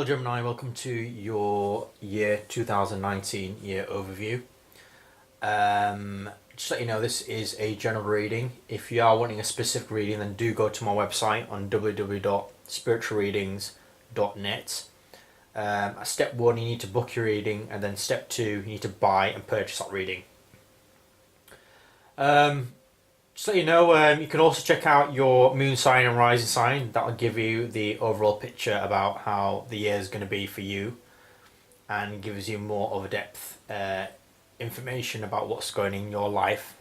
Hello Gemini, welcome to your year 2019 year overview. Just to let you know, this is a general reading. If you are wanting a specific reading, then do go to my website on www.spiritualreadings.net. Step 1, you need to book your reading, and then step 2, you need to buy and purchase that reading. Just to let you know, you can also check out your moon sign and rising sign. That will give you the overall picture about how the year is going to be for you, and gives you more of a depth information about what's going in your life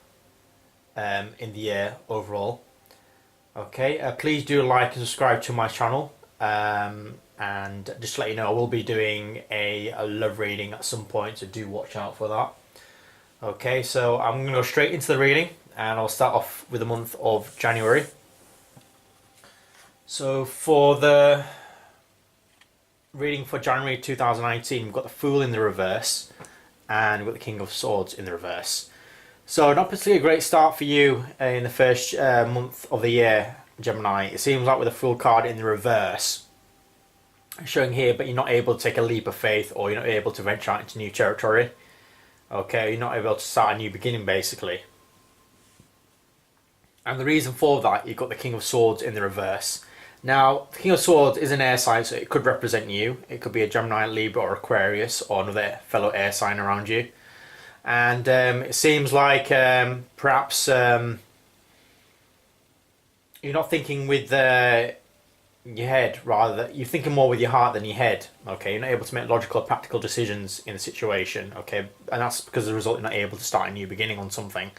in the year overall. Okay, please do like and subscribe to my channel. And just to let you know, I will be doing a love reading at some point, so do watch out for that. Okay, so I'm going to go straight into the reading, and I'll start off with the month of January. So for the reading for January 2019, we've got the Fool in the reverse, and we've got the King of Swords in the reverse. So not particularly a great start for you in the first month of the year, Gemini. It seems like with the Fool card in the reverse, showing here, but you're not able to take a leap of faith, or you're not able to venture out into new territory. Okay, you're not able to start a new beginning, basically. And the reason for that, you've got the King of Swords in the reverse. Now, the King of Swords is an air sign, so it could represent you. It could be a Gemini, Libra, or Aquarius, or another fellow air sign around you. And it seems like perhaps you're not thinking with your head, rather you're thinking more with your heart than your head. Okay, you're not able to make logical or practical decisions in a situation. Okay, and that's because as a result you're not able to start a new beginning on something.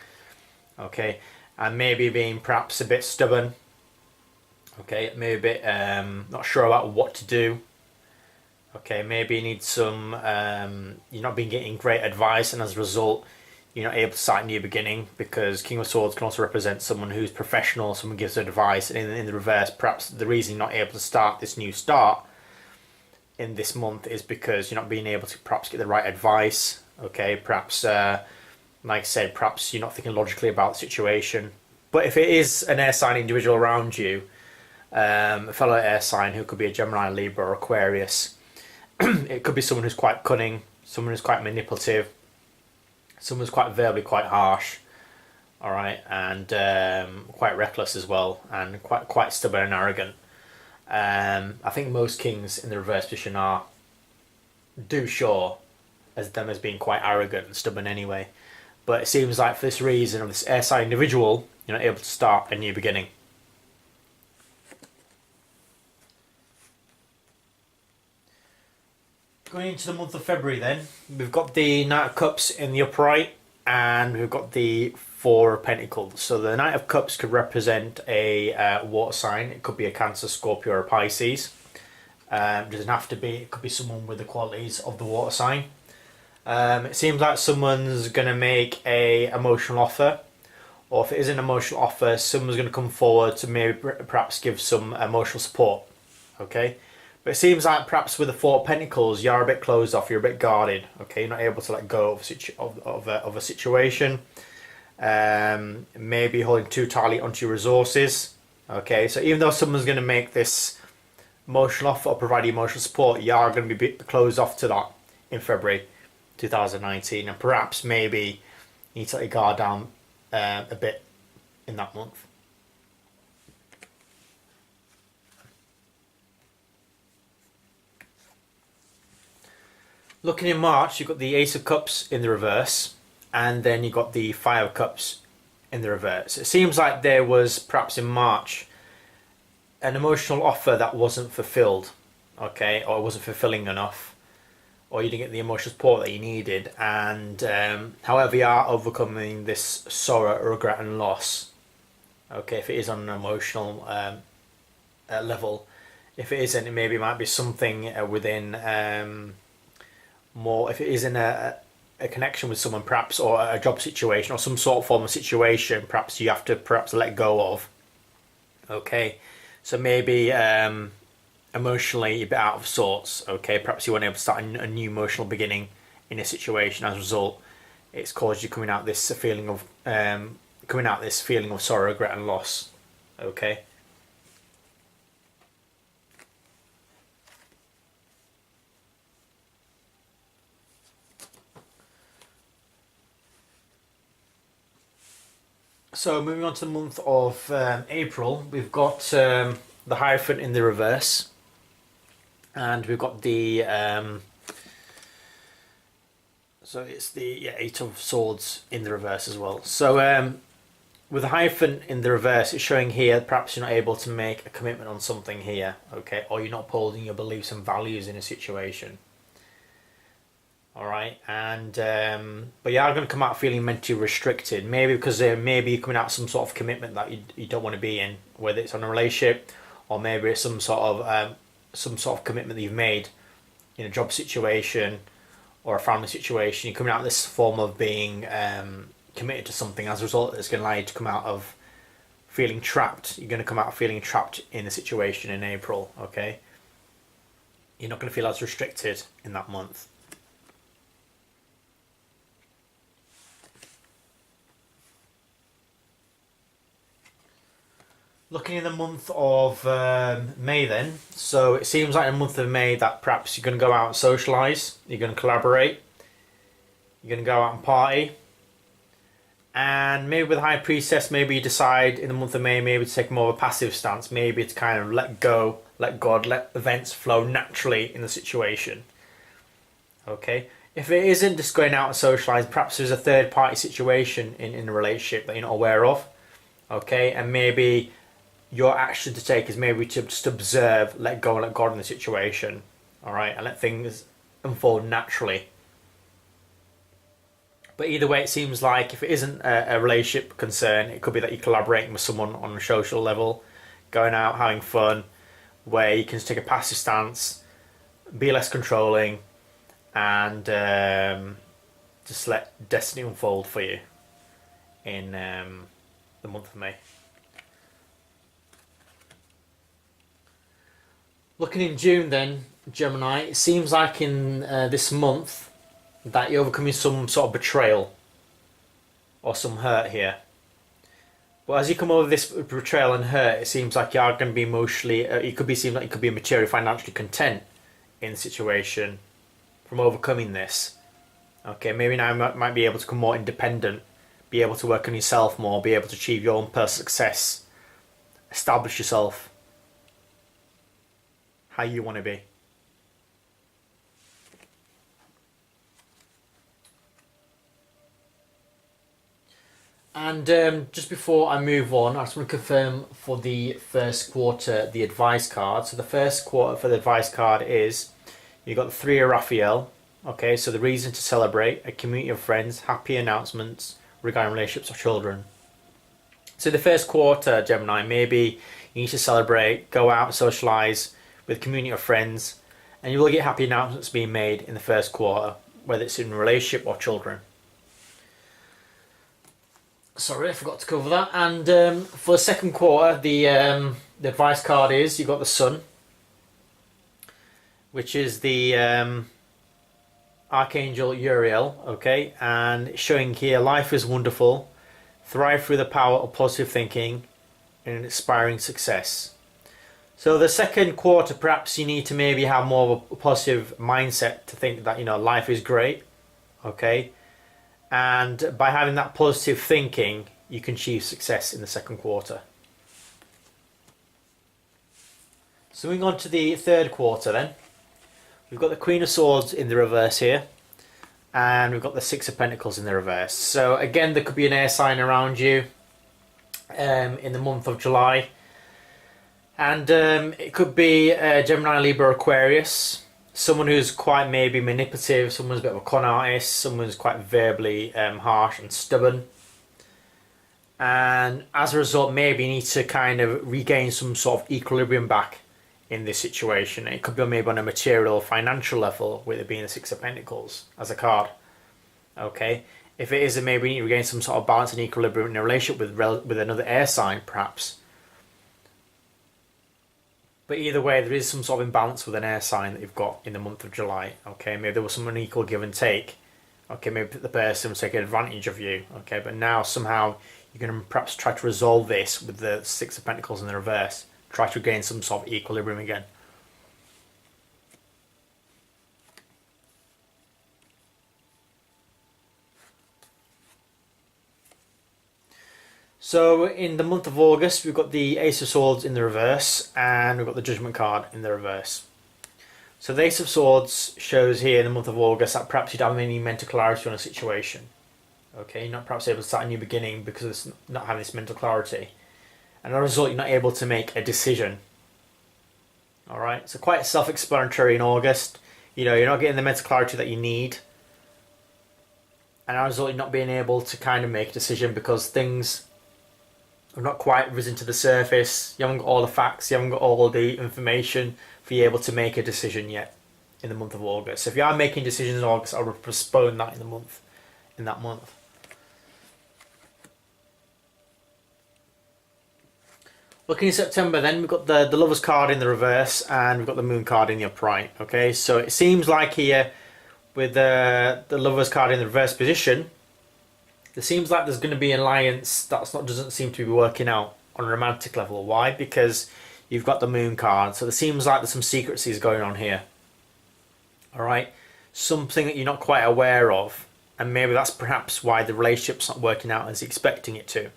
Okay, and maybe being perhaps a bit stubborn. Okay, maybe a bit not sure about what to do. Okay, maybe you need some you're not been getting great advice, and as a result you're not able to start a new beginning, because King of Swords can also represent someone who's professional, someone gives advice, and in the reverse, perhaps the reason you're not able to start this new start in this month is because you're not being able to perhaps get the right advice. Okay, perhaps like I said, perhaps you're not thinking logically about the situation. But if it is an air sign individual around you, a fellow air sign who could be a Gemini, Libra, or Aquarius, it could be someone who's quite cunning, someone who's quite manipulative, someone who's quite verbally quite harsh, all right, and quite reckless as well, and quite stubborn and arrogant. I think most kings in the reverse position do show as them as being quite arrogant and stubborn anyway. But it seems like for this reason of this air sign individual, you're not able to start a new beginning. Going into the month of February then, we've got the Knight of Cups in the upright, and we've got the Four of Pentacles. So the Knight of Cups could represent a water sign. It could be a Cancer, Scorpio, or a Pisces. It doesn't have to be. It could be someone with the qualities of the water sign. It seems like someone's going to make a emotional offer, or if it is an emotional offer, someone's going to come forward to maybe perhaps give some emotional support. Okay. But it seems like perhaps with the Four of Pentacles, you're a bit closed off, you're a bit guarded. Okay, you're not able to let go of a situation. Maybe holding too tightly onto your resources. Okay, so even though someone's going to make this emotional offer or provide emotional support, you are going to be a bit closed off to that in February 2019. And perhaps maybe you need to let your guard down a bit in that month. Looking in March, you've got the Ace of Cups in the reverse, and then you've got the Five of Cups in the reverse. It seems like there was perhaps in March an emotional offer that wasn't fulfilled, okay, or it wasn't fulfilling enough, or you didn't get the emotional support that you needed, and however you are overcoming this sorrow, regret and loss, okay, if it is on an emotional level. If it isn't, it maybe might be something within more, if it is in a connection with someone perhaps, or a job situation, or some sort of form of situation perhaps you have to let go of. Okay, so maybe emotionally you're a bit out of sorts. Okay, perhaps you weren't able to start a new emotional beginning in a situation. As a result, it's caused you coming out this feeling of sorrow, regret and loss. Okay, So moving on to the month of April, we've got the Hierophant in the reverse, and we've got the so it's the Eight of Swords in the reverse as well. So with the Hierophant in the reverse, it's showing here perhaps you're not able to make a commitment on something here, okay, or you're not upholding your beliefs and values in a situation. All right, and but you are going to come out feeling mentally restricted, maybe because maybe you're coming out of some sort of commitment that you don't want to be in, whether it's on a relationship or maybe it's some sort of commitment that you've made in a job situation or a family situation. You're coming out of this form of being committed to something. As a result, it's going to allow you to come out of feeling trapped. You're going to come out feeling trapped in the situation in April. Okay, you're not going to feel as restricted in that month. Looking in the month of May then, so it seems like in the month of May that perhaps you're going to go out and socialise, you're going to collaborate, you're going to go out and party, and maybe with the High Priestess, maybe you decide in the month of May maybe to take more of a passive stance, maybe to kind of let go, let God, let events flow naturally in the situation. Okay, if it isn't just going out and socialise, perhaps there's a third party situation in a relationship that you're not aware of. Okay, and maybe your action to take is maybe to just observe, let go and let God in the situation, all right, and let things unfold naturally. But either way, it seems like if it isn't a relationship concern, it could be that you're collaborating with someone on a social level, going out, having fun, where you can just take a passive stance, be less controlling, and just let destiny unfold for you in the month of May. Looking in June then, Gemini, it seems like in this month that you're overcoming some sort of betrayal or some hurt here. But as you come over this betrayal and hurt, it seems like you are going to be emotionally, it could be seem like you could be materially, financially content in the situation from overcoming this. Okay, maybe now you might be able to become more independent, be able to work on yourself more, be able to achieve your own personal success, establish yourself how you want to be. And just before I move on, I just want to confirm for the first quarter the advice card. So the first quarter for the advice card is you've got the Three of Raphael. Okay, so the reason to celebrate, a community of friends, happy announcements regarding relationships or children. So the first quarter, Gemini, maybe you need to celebrate, go out and socialise with a community of friends, and you will get happy announcements being made in the first quarter, whether it's in a relationship or children. Sorry, I forgot to cover that. And for the second quarter, the advice card is you've got the Sun, which is the Archangel Uriel, okay, and showing here life is wonderful, thrive through the power of positive thinking and inspiring success. So the second quarter, perhaps you need to maybe have more of a positive mindset to think that, you know, life is great, okay? And by having that positive thinking, you can achieve success in the second quarter. So moving on to the third quarter then. We've got the Queen of Swords in the reverse here. And we've got the Six of Pentacles in the reverse. So again, there could be an air sign around you in the month of July. And it could be Gemini, Libra, Aquarius. Someone who's quite maybe manipulative, someone who's a bit of a con artist, someone who's quite verbally harsh and stubborn. And as a result, maybe you need to kind of regain some sort of equilibrium back in this situation. It could be maybe on a material or financial level, with it being the Six of Pentacles as a card. Okay, if it is, maybe you need to regain some sort of balance and equilibrium in a relationship with another air sign, perhaps. But either way, there is some sort of imbalance with an air sign that you've got in the month of July. Okay, maybe there was some unequal give and take. Okay, maybe the person was taking advantage of you. Okay, but now somehow you're going to perhaps try to resolve this with the Six of Pentacles in the reverse. Try to gain some sort of equilibrium again. So in the month of August, we've got the Ace of Swords in the reverse, and we've got the Judgment card in the reverse. So the Ace of Swords shows here in the month of August that perhaps you don't have any mental clarity on a situation. Okay, you're not perhaps able to start a new beginning because of not having this mental clarity. And as a result, you're not able to make a decision. Alright, so quite self-explanatory in August. You know, you're not getting the mental clarity that you need. And as a result, you're not being able to kind of make a decision because things have not quite risen to the surface. You haven't got all the facts, you haven't got all the information for you able to make a decision yet in the month of August. So if you are making decisions in August, I would postpone that in that month. Looking in September then, we've got the Lovers card in the reverse and we've got the Moon card in the upright. Okay, so it seems like here with the Lovers card in the reverse position, it seems like there's going to be an alliance doesn't seem to be working out on a romantic level. Why? Because you've got the Moon card, so it seems like there's some secrecies going on here. Alright, something that you're not quite aware of, and maybe that's perhaps why the relationship's not working out as you're expecting it to.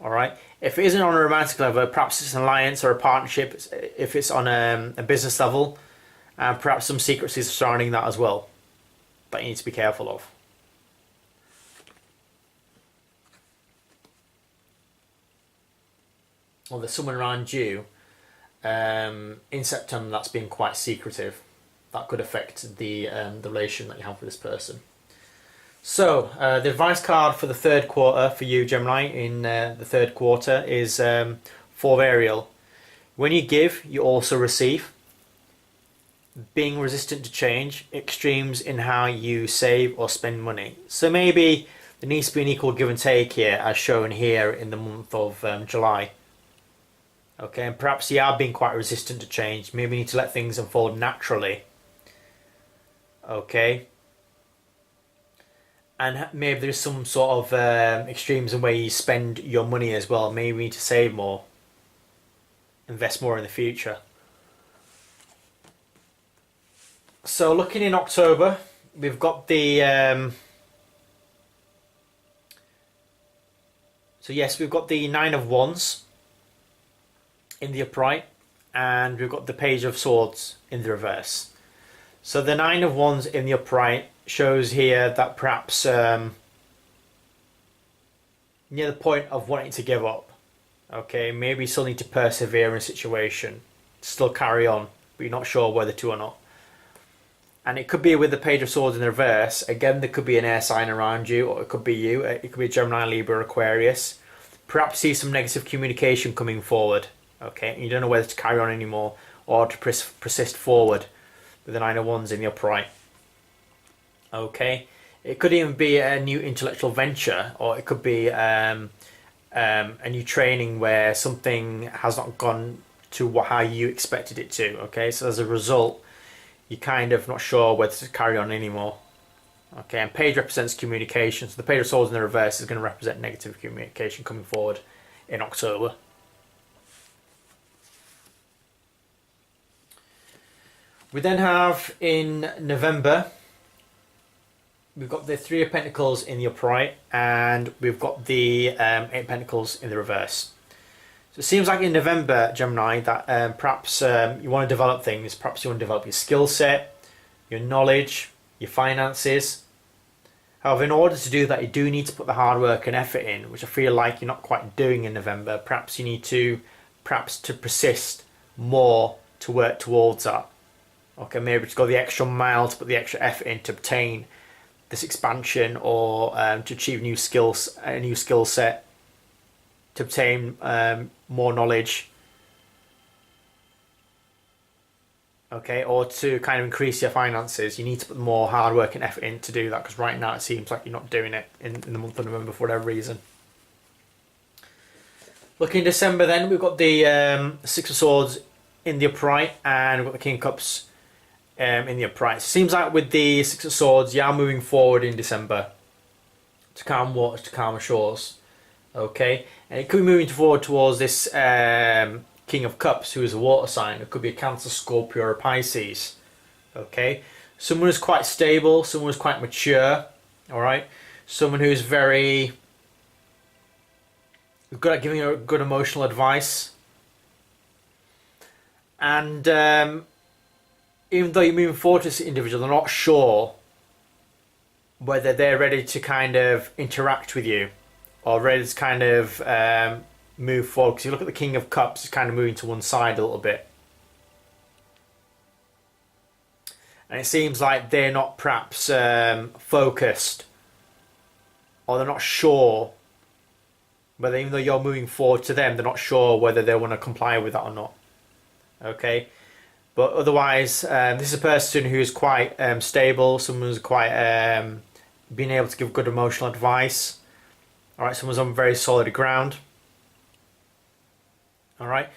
Alright, if it isn't on a romantic level, perhaps it's an alliance or a partnership. If it's on a business level, perhaps some secrecies surrounding that as well that you need to be careful of. Or there's someone around you in September that's being quite secretive. That could affect the relation that you have with this person. So, the advice card for the third quarter for you, Gemini, in the third quarter is for Ariel. When you give, you also receive. Being resistant to change, extremes in how you save or spend money. So maybe there needs to be an equal give and take here, as shown here in the month of July. Okay, and perhaps you are being quite resistant to change. Maybe you need to let things unfold naturally. Okay. And maybe there's some sort of extremes in where you spend your money as well. Maybe you need to save more, invest more in the future. So looking in October, we've got the we've got the Nine of Wands in the upright, and we've got the Page of Swords in the reverse. So the Nine of Wands in the upright shows here that perhaps near the point of wanting to give up. Okay, maybe you still need to persevere in a situation, still carry on, but you're not sure whether to or not. And it could be with the Page of Swords in the reverse. Again, there could be an air sign around you, or it could be you. It could be Gemini, Libra, Aquarius. Perhaps see some negative communication coming forward. Okay, and you don't know whether to carry on anymore or to persist forward with the Nine of Wands in the upright. Okay, it could even be a new intellectual venture, or it could be a new training where something has not gone to how you expected it to. Okay, so as a result, you're kind of not sure whether to carry on anymore. Okay, and Page represents communication, so the Page of Swords in the reverse is going to represent negative communication coming forward in October. We then have in November, we've got the Three of Pentacles in the upright, and we've got the Eight of Pentacles in the reverse. So it seems like in November, Gemini, that perhaps you want to develop things. Perhaps you want to develop your skill set, your knowledge, your finances. However, in order to do that, you do need to put the hard work and effort in, which I feel like you're not quite doing in November. Perhaps you need to persist more to work towards that. Okay, maybe to go the extra mile, to put the extra effort in to obtain this expansion, or to achieve new skills, a new skill set, to obtain more knowledge. Okay, or to kind of increase your finances. You need to put more hard work and effort in to do that, because right now it seems like you're not doing it in the month of November for whatever reason. Looking in December then, we've got the Six of Swords in the upright, and we've got the King of Cups in the upright. Seems like with the Six of Swords, you are moving forward in December to calm waters, to calmer shores. Okay, and it could be moving forward towards this King of Cups, who is a water sign. It could be a Cancer, Scorpio, or a Pisces. Okay, someone who's quite stable, someone who's quite mature. All right, someone who's very good at giving you good emotional advice. And even though you're moving forward to this individual, they're not sure whether they're ready to kind of interact with you or ready to kind of move forward. Because you look at the King of Cups, it's kind of moving to one side a little bit. And it seems like they're not perhaps focused, or they're not sure whether, even though you're moving forward to them, they're not sure whether they want to comply with that or not. Okay? But otherwise, this is a person who's quite stable, someone who's quite being able to give good emotional advice. Alright, someone's on very solid ground. Alright?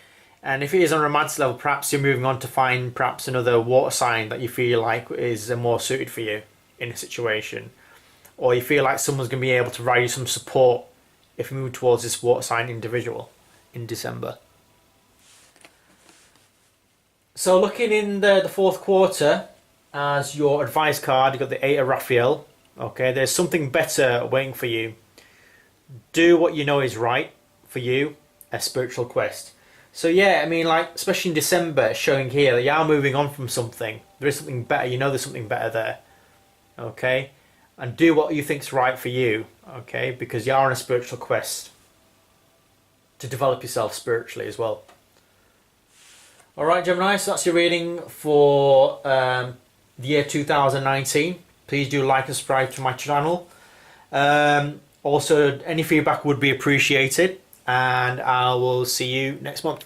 And if it is on a romantic level, perhaps you're moving on to find perhaps another water sign that you feel like is more suited for you in a situation. Or you feel like someone's going to be able to provide you some support if you move towards this water sign individual in December. So looking in the fourth quarter, as your advice card, you've got the 8 of Raphael. Okay, there's something better waiting for you. Do what you know is right for you, a spiritual quest. So yeah, I mean, like, especially in December, showing here that you are moving on from something. There is something better. You know there's something better there. Okay? And do what you think's right for you. Okay? Because you are on a spiritual quest to develop yourself spiritually as well. Alright, Gemini, so that's your reading for the year 2019. Please do like and subscribe to my channel. Also, any feedback would be appreciated. And I will see you next month.